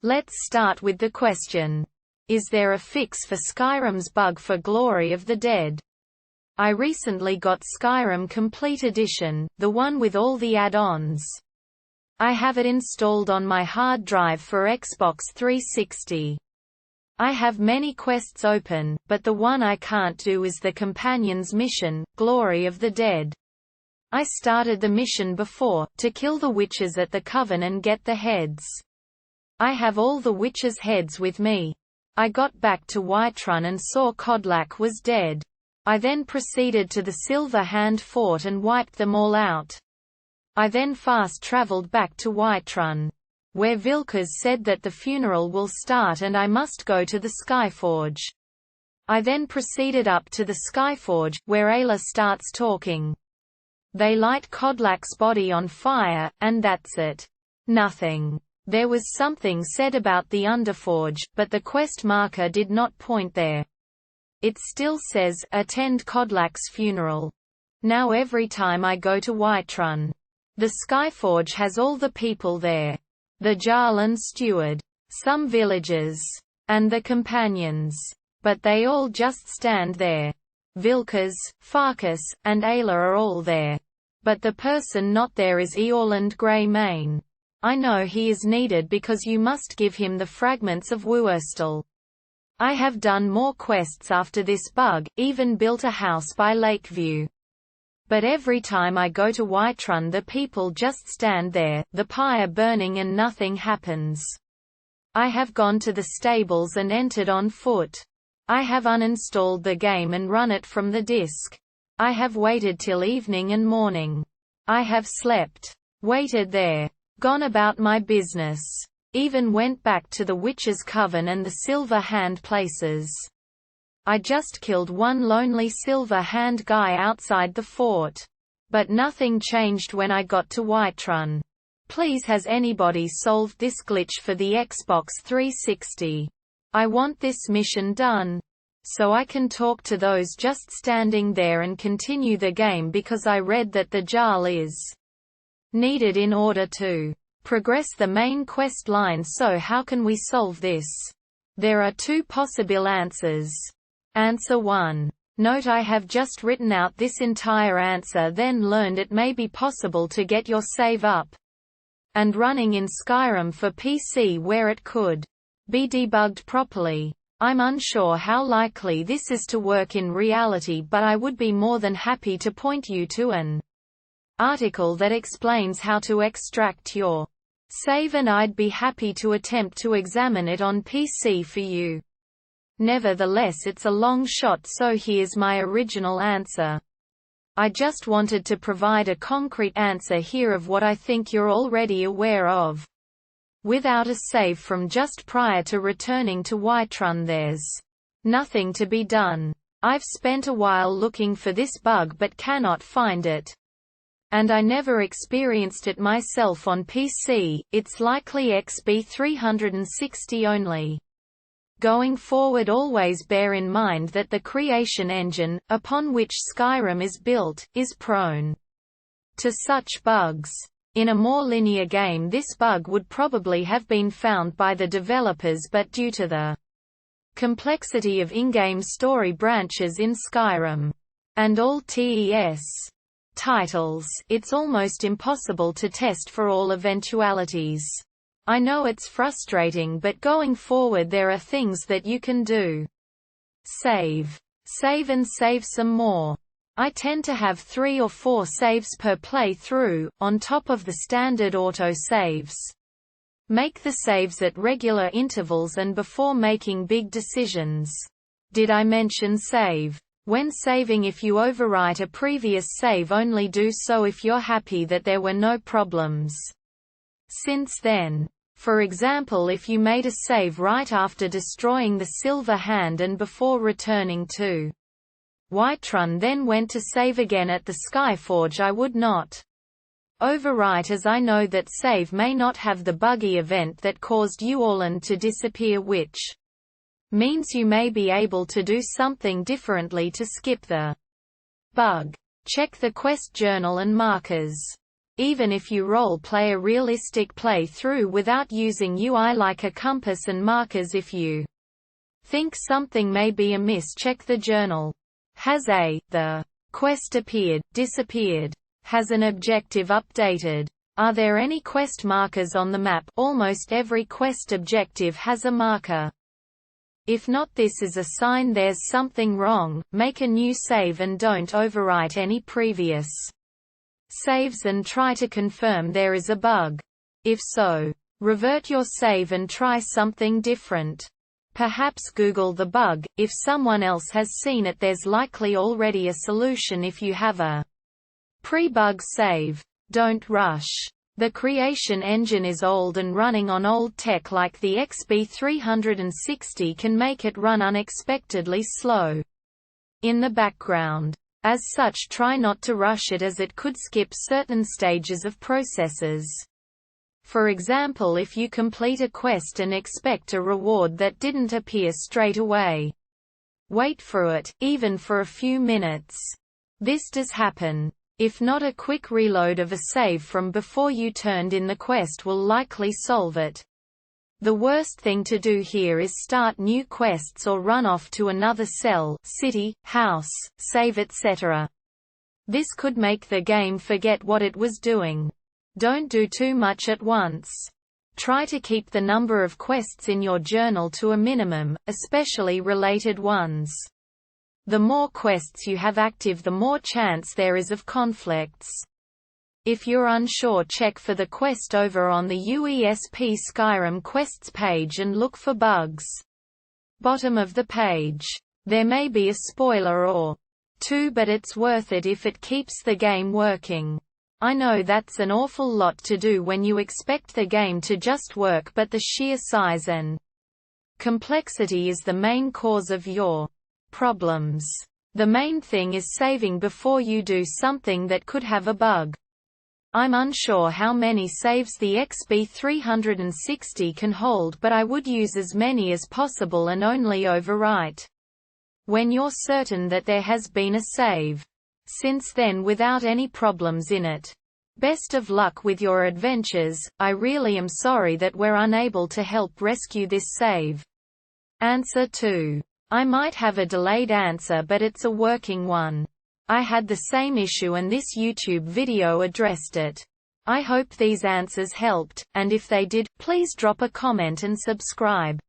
Let's start with the question. Is there a fix for Skyrim's bug for Glory of the Dead? I recently got Skyrim Complete Edition, the one with all the add-ons. I have it installed on my hard drive for Xbox 360. I have many quests open, but the one I can't do is the Companion's mission, Glory of the Dead. I started the mission before, to kill the witches at the Coven and get the heads. I have all the witches' heads with me. I got back to Whiterun and saw Kodlak was dead. I then proceeded to the Silver Hand Fort and wiped them all out. I then fast-traveled back to Whiterun, where Vilkas said that the funeral will start and I must go to the Skyforge. I then proceeded up to the Skyforge, where Ayla starts talking. They light Kodlak's body on fire, and that's it. Nothing. There was something said about the Underforge, but the quest marker did not point there. It still says, attend Kodlak's funeral. Now every time I go to Whiterun, the Skyforge has all the people there. The Jarl and Steward, some villagers, and the companions. But they all just stand there. Vilkas, Farkas, and Ayla are all there. But the person not there is Eorland Greymane. I know he is needed because you must give him the fragments of Wuerstal. I have done more quests after this bug, even built a house by Lakeview. But every time I go to Whiterun the people just stand there, the pyre burning and nothing happens. I have gone to the stables and entered on foot. I have uninstalled the game and run it from the disk. I have waited till evening and morning. I have slept, waited there, gone about my business. Even went back to the Witch's Coven and the Silver Hand places. I just killed one lonely Silver Hand guy outside the fort. But nothing changed when I got to Whiterun. Please, has anybody solved this glitch for the Xbox 360? I want this mission done, so I can talk to those just standing there and continue the game, because I read that the Jarl is needed in order to progress the main quest line. So how can we solve this? There are two possible answers. Answer 1. Note, I have just written out this entire answer, then learned it may be possible to get your save up and running in Skyrim for PC where it could be debugged properly. I'm unsure how likely this is to work in reality, but I would be more than happy to point you to an article that explains how to extract your save, and I'd be happy to attempt to examine it on PC for you. Nevertheless, it's a long shot, so here's my original answer. I just wanted to provide a concrete answer here of what I think you're already aware of. Without a save from just prior to returning to Whiterun, there's nothing to be done. I've spent a while looking for this bug but cannot find it. And I never experienced it myself on PC, it's likely XB360 only. Going forward, always bear in mind that the creation engine, upon which Skyrim is built, is prone to such bugs. In a more linear game this bug would probably have been found by the developers, but due to the complexity of in-game story branches in Skyrim and all TES titles, it's almost impossible to test for all eventualities. I know it's frustrating, but going forward there are things that you can do. Save. Save and save some more. I tend to have 3 or 4 saves per playthrough, on top of the standard auto-saves. Make the saves at regular intervals and before making big decisions. Did I mention save? When saving, if you overwrite a previous save, only do so if you're happy that there were no problems since then. For example, if you made a save right after destroying the Silver Hand and before returning to Whiterun, then went to save again at the Skyforge, I would not overwrite, as I know that save may not have the buggy event that caused Eorland to disappear, which means you may be able to do something differently to skip the bug. Check the quest journal and markers. Even if you role-play a realistic playthrough without using UI like a compass and markers, if you think something may be amiss, check the journal. Has the quest appeared, disappeared? Has an objective updated? Are there any quest markers on the map? Almost every quest objective has a marker. If not, this is a sign there's something wrong. Make a new save and don't overwrite any previous saves and try to confirm there is a bug. If so, revert your save and try something different. Perhaps Google the bug. If someone else has seen it, there's likely already a solution if you have a pre-bug save. Don't rush. The creation engine is old and running on old tech like the XB360 can make it run unexpectedly slow in the background. As such, try not to rush it, as it could skip certain stages of processes. For example, if you complete a quest and expect a reward that didn't appear straight away, wait for it, even for a few minutes. This does happen. If not, a quick reload of a save from before you turned in the quest will likely solve it. The worst thing to do here is start new quests or run off to another cell, city, house, save, etc. This could make the game forget what it was doing. Don't do too much at once. Try to keep the number of quests in your journal to a minimum, especially related ones. The more quests you have active, the more chance there is of conflicts. If you're unsure, check for the quest over on the the-elder-scrolls-v-skyrim quests page and look for bugs. Bottom of the page. There may be a spoiler or two, but it's worth it if it keeps the game working. I know that's an awful lot to do when you expect the game to just work, but the sheer size and complexity is the main cause of your problems. The main thing is saving before you do something that could have a bug. I'm unsure how many saves the XB360 can hold, but I would use as many as possible and only overwrite when you're certain that there has been a save. Since then, without any problems in it. Best of luck with your adventures. I really am sorry that we're unable to help rescue this save. Answer 2. I might have a delayed answer, but it's a working one. I had the same issue and this YouTube video addressed it. I hope these answers helped, and if they did, please drop a comment and subscribe.